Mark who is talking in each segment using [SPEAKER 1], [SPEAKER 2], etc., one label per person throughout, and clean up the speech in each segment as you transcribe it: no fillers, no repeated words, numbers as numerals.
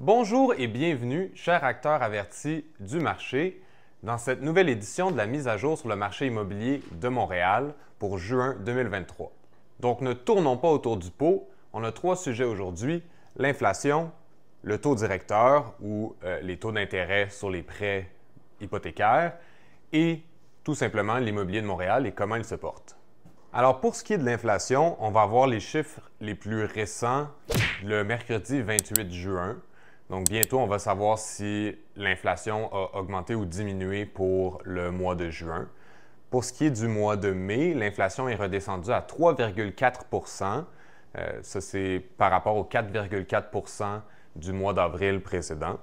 [SPEAKER 1] Bonjour et bienvenue, chers acteurs avertis du marché, dans cette nouvelle édition de la mise à jour sur le marché immobilier de Montréal pour juin 2023. Donc, ne tournons pas autour du pot. On a trois sujets aujourd'hui, l'inflation, le taux directeur ou les taux d'intérêt sur les prêts hypothécaires et tout simplement l'immobilier de Montréal et comment il se porte. Alors, pour ce qui est de l'inflation, on va voir les chiffres les plus récents le mercredi 28 juin. Donc, bientôt, on va savoir si l'inflation a augmenté ou diminué pour le mois de juin. Pour ce qui est du mois de mai, l'inflation est redescendue à 3,4 ça, c'est par rapport aux 4,4 du mois d'avril précédent.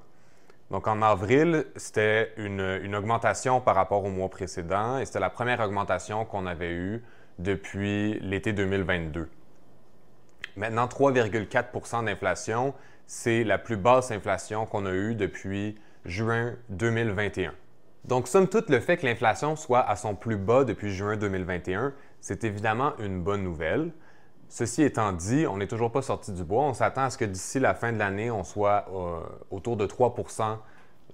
[SPEAKER 1] Donc, en avril, c'était une augmentation par rapport au mois précédent et c'était la première augmentation qu'on avait eue depuis l'été 2022. Maintenant, 3,4 d'inflation, c'est la plus basse inflation qu'on a eue depuis juin 2021. Donc, somme toute, le fait que l'inflation soit à son plus bas depuis juin 2021, c'est évidemment une bonne nouvelle. Ceci étant dit, on n'est toujours pas sorti du bois. On s'attend à ce que d'ici la fin de l'année, on soit autour de 3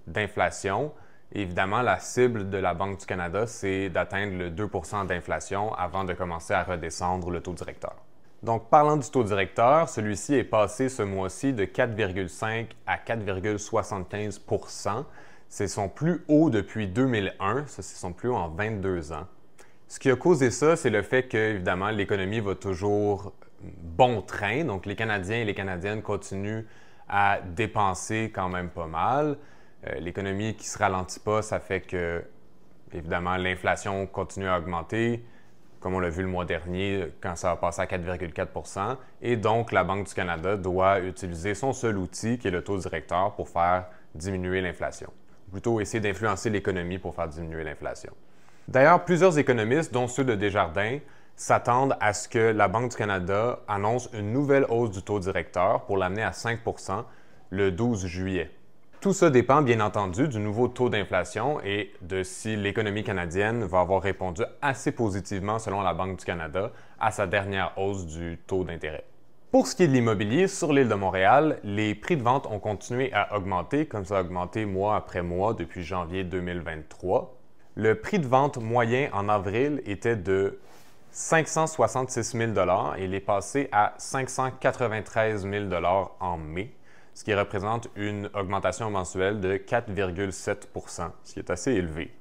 [SPEAKER 1] d'inflation. Évidemment, la cible de la Banque du Canada, c'est d'atteindre le 2 d'inflation avant de commencer à redescendre le taux directeur. Donc, parlant du taux directeur, celui-ci est passé ce mois-ci de 4,5 à 4,75 %. C'est son plus haut depuis 2001. Ça, c'est son plus haut en 22 ans. Ce qui a causé ça, c'est le fait que, évidemment, l'économie va toujours bon train. Donc, les Canadiens et les Canadiennes continuent à dépenser quand même pas mal. L'économie qui ne se ralentit pas, ça fait que, évidemment, l'inflation continue à augmenter, comme on l'a vu le mois dernier, quand ça va passer à 4,4 et donc la Banque du Canada doit utiliser son seul outil, qui est le taux directeur, pour faire diminuer l'inflation. Ou plutôt essayer d'influencer l'économie pour faire diminuer l'inflation. D'ailleurs, plusieurs économistes, dont ceux de Desjardins, s'attendent à ce que la Banque du Canada annonce une nouvelle hausse du taux directeur pour l'amener à 5 le 12 juillet. Tout ça dépend, bien entendu, du nouveau taux d'inflation et de si l'économie canadienne va avoir répondu assez positivement, selon la Banque du Canada, à sa dernière hausse du taux d'intérêt. Pour ce qui est de l'immobilier, sur l'île de Montréal, les prix de vente ont continué à augmenter, comme ça a augmenté mois après mois depuis janvier 2023. Le prix de vente moyen en avril était de 566 000 et il est passé à 593 000 en mai, ce qui représente une augmentation mensuelle de 4,7 %, ce qui est assez élevé.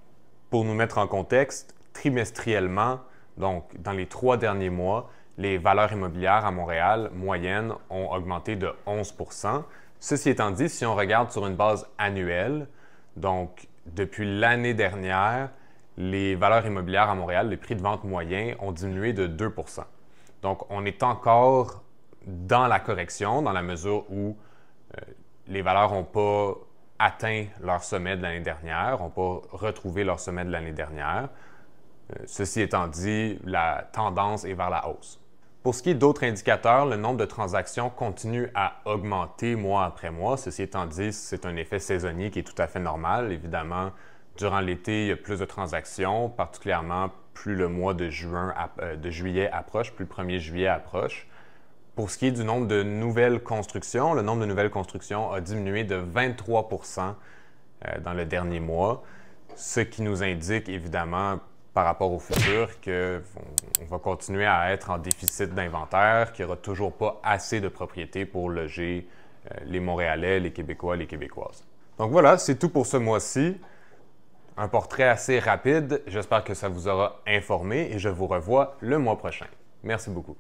[SPEAKER 1] Pour nous mettre en contexte, trimestriellement, donc dans les 3 derniers mois, les valeurs immobilières à Montréal moyennes ont augmenté de 11 %. Ceci étant dit, si on regarde sur une base annuelle, donc depuis l'année dernière, les valeurs immobilières à Montréal, les prix de vente moyens ont diminué de 2 %. Donc, on est encore dans la correction, dans la mesure où les valeurs n'ont pas atteint leur sommet de l'année dernière, n'ont pas retrouvé leur sommet de l'année dernière. Ceci étant dit, la tendance est vers la hausse. Pour ce qui est d'autres indicateurs, le nombre de transactions continue à augmenter mois après mois. Ceci étant dit, c'est un effet saisonnier qui est tout à fait normal. Évidemment, durant l'été, il y a plus de transactions, particulièrement plus le mois de juillet approche, plus le 1er juillet approche. Pour ce qui est du nombre de nouvelles constructions, le nombre de nouvelles constructions a diminué de 23 % dans le dernier mois, ce qui nous indique évidemment par rapport au futur qu'on va continuer à être en déficit d'inventaire, qu'il n'y aura toujours pas assez de propriétés pour loger les Montréalais, les Québécois, les Québécoises. Donc voilà, c'est tout pour ce mois-ci. Un portrait assez rapide. J'espère que ça vous aura informé et je vous revois le mois prochain. Merci beaucoup.